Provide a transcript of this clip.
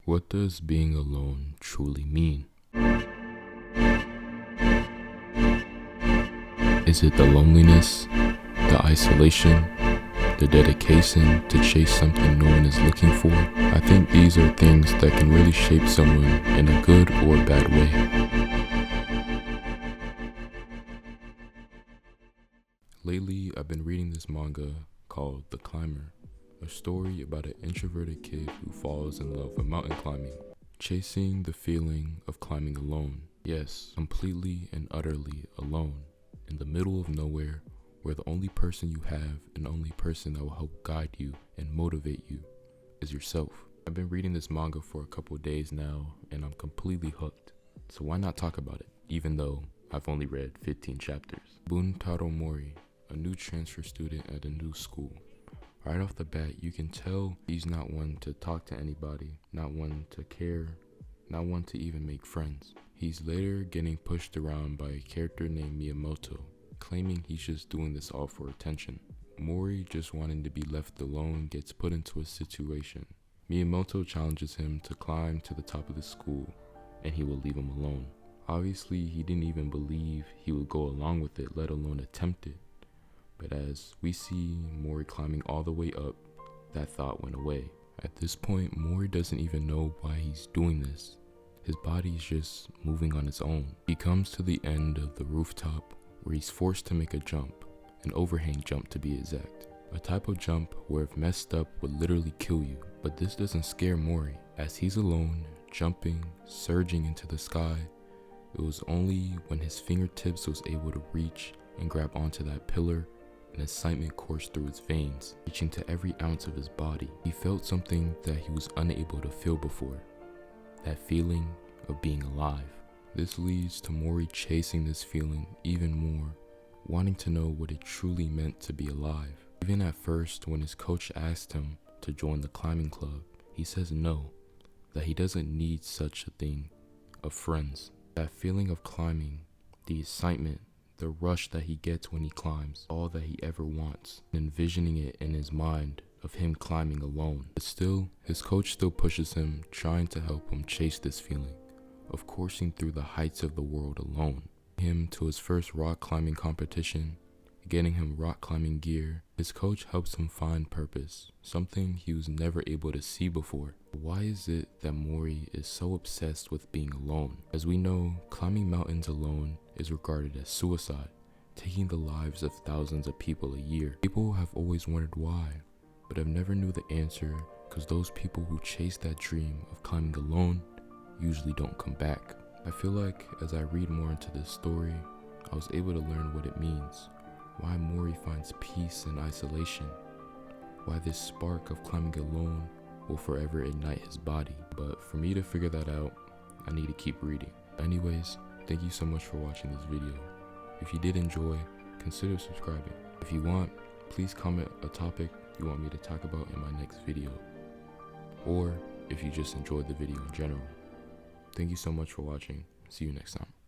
What does being alone truly mean? Is it the loneliness, the isolation, the dedication to chase something no one is looking for? I think these are things that can really shape someone in a good or bad way. Lately, I've been reading this manga called The Climber, a story about an introverted kid who falls in love with mountain climbing, chasing the feeling of climbing alone. Yes, completely and utterly alone, in the middle of nowhere, where the only person you have and only person that will help guide you and motivate you is yourself. I've been reading this manga for a couple days now, and I'm completely hooked. So why not talk about it, even though I've only read 15 chapters. Buntarou Mori, a new transfer student at a new school. Right off the bat, you can tell he's not one to talk to anybody, not one to care, not one to even make friends. He's later getting pushed around by a character named Miyamoto, claiming he's just doing this all for attention. Mori, just wanting to be left alone, gets put into a situation. Miyamoto challenges him to climb to the top of the school, and he will leave him alone. Obviously, he didn't even believe he would go along with it, let alone attempt it. But as we see Mori climbing all the way up, that thought went away. At this point, Mori doesn't even know why he's doing this. His body is just moving on its own. He comes to the end of the rooftop where he's forced to make a jump, an overhang jump to be exact. A type of jump where if messed up would literally kill you. But this doesn't scare Mori, as he's alone, jumping, surging into the sky. It was only when his fingertips was able to reach and grab onto that pillar, and excitement coursed through his veins, reaching to every ounce of his body. He felt something that he was unable to feel before, that feeling of being alive. This leads to Mori chasing this feeling even more, wanting to know what it truly meant to be alive. Even at first, when his coach asked him to join the climbing club, he says no, that he doesn't need such a thing of friends. That feeling of climbing, the excitement, the rush that he gets when he climbs, all that he ever wants, envisioning it in his mind of him climbing alone. But still, his coach still pushes him, trying to help him chase this feeling of coursing through the heights of the world alone. Him to his first rock climbing competition, getting him rock climbing gear. His coach helps him find purpose, something he was never able to see before. Why is it that Mori is so obsessed with being alone? As we know, climbing mountains alone is regarded as suicide, taking the lives of thousands of people a year. People have always wondered why, but I've never knew the answer, because those people who chase that dream of climbing alone usually don't come back. I feel like as I read more into this story, I was able to learn what it means, why Mori finds peace in isolation, why this spark of climbing alone will forever ignite his body. But for me to figure that out, I need to keep reading. Anyways, thank you so much for watching this video. If you did enjoy, consider subscribing. If you want, please comment a topic you want me to talk about in my next video, or if you just enjoyed the video in general. Thank you so much for watching. See you next time.